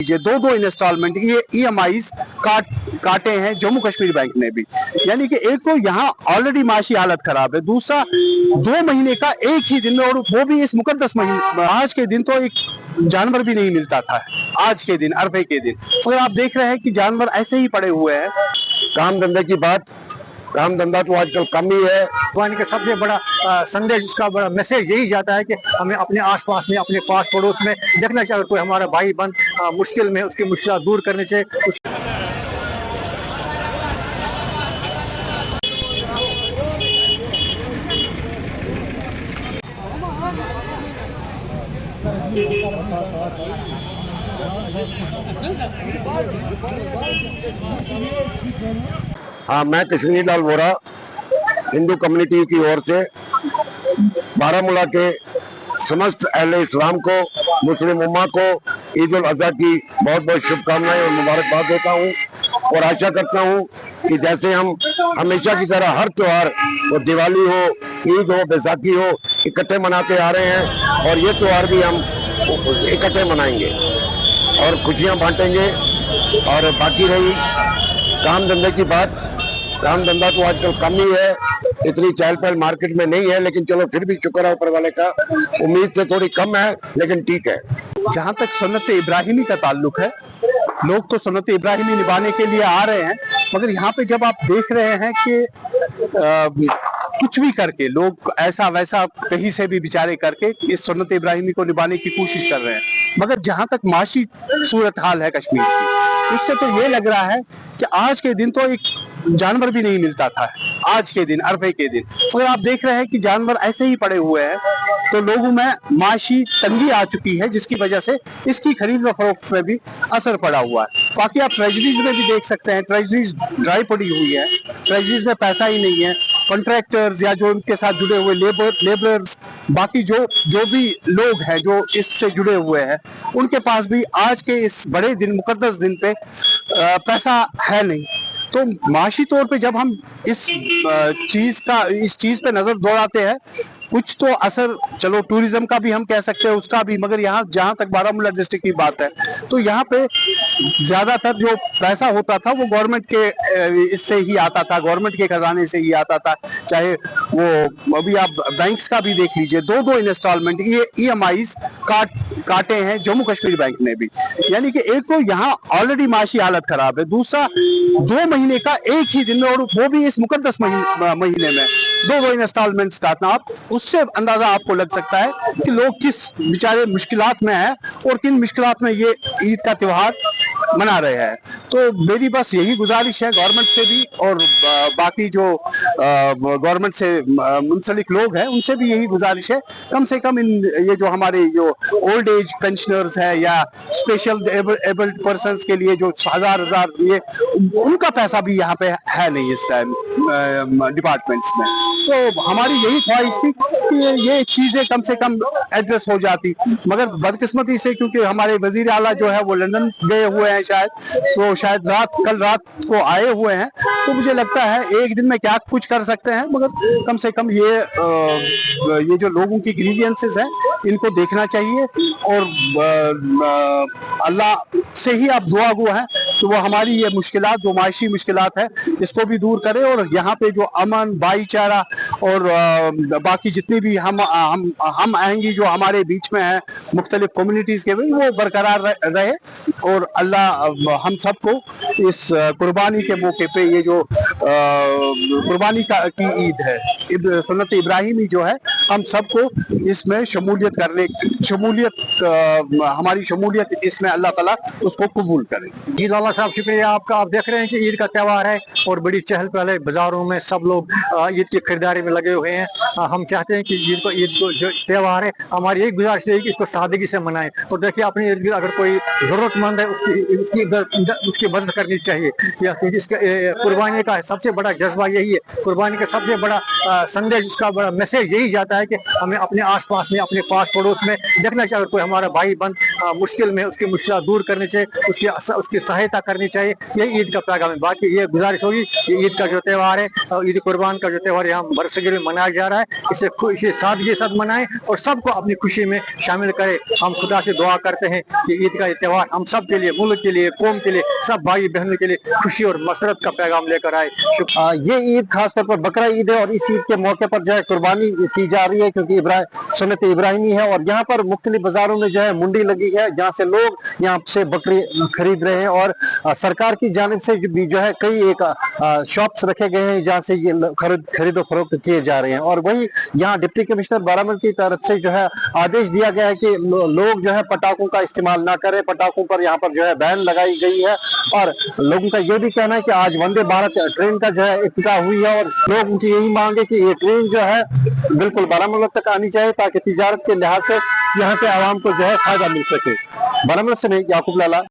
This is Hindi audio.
ये दो इंस्टॉलमेंट EMI काटे हैं जम्मू कश्मीर बैंक ने भी। यानी कि एक तो यहाँ ऑलरेडी माशी हालत खराब है, दूसरा 2 महीने का एक ही दिन में, और वो भी इस मुकद्दस महीने। आज के दिन तो एक जानवर भी नहीं मिलता था, आज के दिन अरफे के दिन, और आप देख रहे हैं कि जानवर ऐसे ही पड़े हुए हैं। काम धंधे की बात, काम धंधा तो आजकल कम ही है। भगवान का सबसे बड़ा संदेश, उसका बड़ा मैसेज यही जाता है कि हमें अपने आसपास में, अपने पास पड़ोस में देखना चाहिए। अगर कोई हमारा भाई बंद मुश्किल में, उसकी मुश्किल दूर करनी चाहिए। हाँ, मैं कश्मीरी लाल वोरा हिंदू कम्युनिटी की ओर से बारामूला के समस्त अहले इस्लाम को, मुस्लिम उम्मा को ईद उल अजहा की बहुत बहुत शुभकामनाएं और मुबारकबाद देता हूँ, और आशा करता हूँ कि जैसे हम हमेशा की तरह हर त्योहार, वो दिवाली हो, ईद हो, बैसाखी हो, इकट्ठे मनाते आ रहे हैं, और ये त्योहार भी हम इकट्ठे मनाएंगे और खुशियाँ बांटेंगे। और बाकी रही काम धंधे की बात, काम धंधा तो आजकल कम ही है, इतनी चहल पहल मार्केट में नहीं है, लेकिन चलो फिर भी शुक्र है ऊपर वाले का, उम्मीद से थोड़ी कम है लेकिन ठीक है। जहाँ तक सुन्नत इब्राहिमी का ताल्लुक है, लोग तो सुन्नत इब्राहिमी निभाने के लिए आ रहे हैं, मगर यहाँ पे जब आप देख रहे हैं कि कुछ भी करके लोग ऐसा वैसा कहीं से भी बेचारे करके इस सुन्नत इब्राहिमी को निभाने की कोशिश कर रहे हैं, मगर जहाँ तक माशी सूरत हाल है कश्मीर की, उससे तो ये लग रहा है कि आज के दिन तो एक जानवर भी नहीं मिलता था, आज के दिन अरफे के दिन, मगर आप देख रहे हैं कि जानवर ऐसे ही पड़े हुए हैं। तो लोगों में माशी तंगी आ चुकी है, जिसकी वजह से इसकी खरीद व फरोख्त में भी असर पड़ा हुआ है। बाकी आप ट्रेजरीज में भी देख सकते हैं, ट्रेजरीज ड्राई पड़ी हुई है, ट्रेजरीज में पैसा ही नहीं है। कॉन्ट्रैक्टर्स या जो उनके साथ जुड़े हुए लेबरर्स, बाकी जो भी लोग हैं जो इससे जुड़े हुए हैं, उनके पास भी आज के इस बड़े दिन, मुकद्दस दिन पे पैसा है नहीं। तो माशी तौर पे जब हम इस चीज पे नजर दौड़ाते हैं, कुछ तो असर, चलो टूरिज्म का भी हम कह सकते हैं, उसका भी, मगर यहाँ जहाँ तक बारामूला डिस्ट्रिक्ट की बात है, तो यहाँ पे ज्यादातर जो पैसा होता था वो गवर्नमेंट के इससे ही आता था, गवर्नमेंट के खजाने से ही आता था। चाहे वो अभी आप बैंक्स का भी देख लीजिए, दो इंस्टॉलमेंट EMI काटे हैं जम्मू कश्मीर बैंक ने भी। यानी कि एक तो यहाँ ऑलरेडी माशी हालत खराब है, दूसरा 2 महीने का एक ही दिन में, और वो भी इस मुकद्दस महीने में दो इंस्टॉलमेंट्स काटना, आप उससे अंदाजा आपको लग सकता है कि लोग किस बेचारे मुश्किलात में हैं और किन मुश्किलात में ये ईद का त्योहार मना रहे हैं। तो मेरी बस यही गुजारिश है गवर्नमेंट से भी, और बाकी जो गवर्नमेंट से मुंसलिक लोग हैं उनसे भी यही गुजारिश है, कम से कम इन ये जो हमारे जो ओल्ड एज पेंशनर्स है या स्पेशल एबल्ड पर्सन्स के लिए जो हजार ये उनका पैसा भी यहाँ पे है नहीं इस टाइम डिपार्टमेंट्स में। तो हमारी यही ख्वाहिश थी कि ये चीजें कम से कम एड्रेस हो जाती, मगर बदकिस्मती से क्योंकि हमारे वजीर आला जो है वो लंदन गए हुए हैं शायद, तो शायद कल रात को आए हुए हैं। तो मुझे लगता है एक दिन में क्या कुछ कर सकते हैं, मगर कम से कम ये जो लोगों की ग्रीवियंसेस हैं इनको देखना चाहिए, और अल्लाह से ही आप दुआ गो हैं तो वो हमारी ये मुश्किलात, जो माशी मुश्किलात है, इसको भी दूर करे, और यहाँ पे जो अमन, भाईचारा और बाकी जितनी भी हम आएंगी जो हमारे बीच में है मुख्तलिफ कम्युनिटीज के भी, वो बरकरार रहे। और अल्लाह हम सबको इस कुर्बानी के मौके पे, ये जो कुर्बानी की ईद है, सुन्नत इब्राहिमी जो है, हम सबको इसमें हमारी शमूलियत इसमें अल्लाह ताला उसको कबूल करे। जी लाला साहब, शुक्रिया आपका। आप देख रहे हैं कि ईद का त्यौहार है और बड़ी चहल पहल है, बाजारों में सब लोग ईद की खरीदारी में लगे हुए हैं। हम चाहते हैं कि ईद को जो त्यौहार है, हमारी यही गुजारिश है कि इसको सादगी से मनाएं। और देखिए, अपने इर्द गिर्द अगर कोई जरूरतमंद है उसकी मदद करनी चाहिए। या इसका कुर्बानी का सबसे बड़ा जज्बा यही है, कुर्बानी का सबसे बड़ा संदेश, उसका बड़ा मैसेज यही जाता है है कि हमें अपने आसपास में, अपने पास पड़ोस में देखना चाहिए। अगर कोई हमारा भाई बंद मुश्किल में, उसकी मुश्किल दूर करनी चाहिए, उसकी सहायता करनी चाहिए। यही ईद का पैगाम है। बाकी ये गुजारिश होगी, ये ईद का जो त्यौहार है, ईद कुर्बान का जो त्यौहार यहाँ बरसगीर में मनाया जा रहा है, इसे सादगी के साथ मनाएं और सबको अपनी खुशी में शामिल करें। हम खुदा से दुआ करते हैं कि ईद का त्यौहार हम सब के लिए, मुल्क के लिए, कौम के लिए, सब भाई बहनों के लिए खुशी और मसरत का पैगाम लेकर आए। ये ईद खासतौर पर बकरा ईद है और इस ईद के मौके पर जो है कुर्बानी की जा रही है, क्योंकि सुन्नत इब्राहिमी है। और यहाँ पर मुख्तलिफ बाजारों में जो है मुंडी लगी है, जहाँ से लोग यहाँ से बकरी खरीद रहे हैं। और सरकार की जानिब से भी जो है कई एक शॉप्स रखे गए हैं जहाँ से ये खरीदो फरोख्त किए जा रहे हैं। और वही यहाँ डिप्टी कमिश्नर बारामूला की तरफ से जो है आदेश दिया गया है कि लोग जो है पटाखों का इस्तेमाल ना करें। पटाखों पर यहाँ पर जो है बैन लगाई गई है। और लोगों का ये भी कहना है कि आज वंदे भारत ट्रेन का जो है इफ्तिताह हुई है और लोग उनकी यही मांग है कि ये ट्रेन जो है बिल्कुल बारामूला तक आनी चाहिए, ताकि तिजारत के लिहाज से यहाँ के आवाम को जो है फायदा मिल सके। बारामूला से मैं याकूब लाला।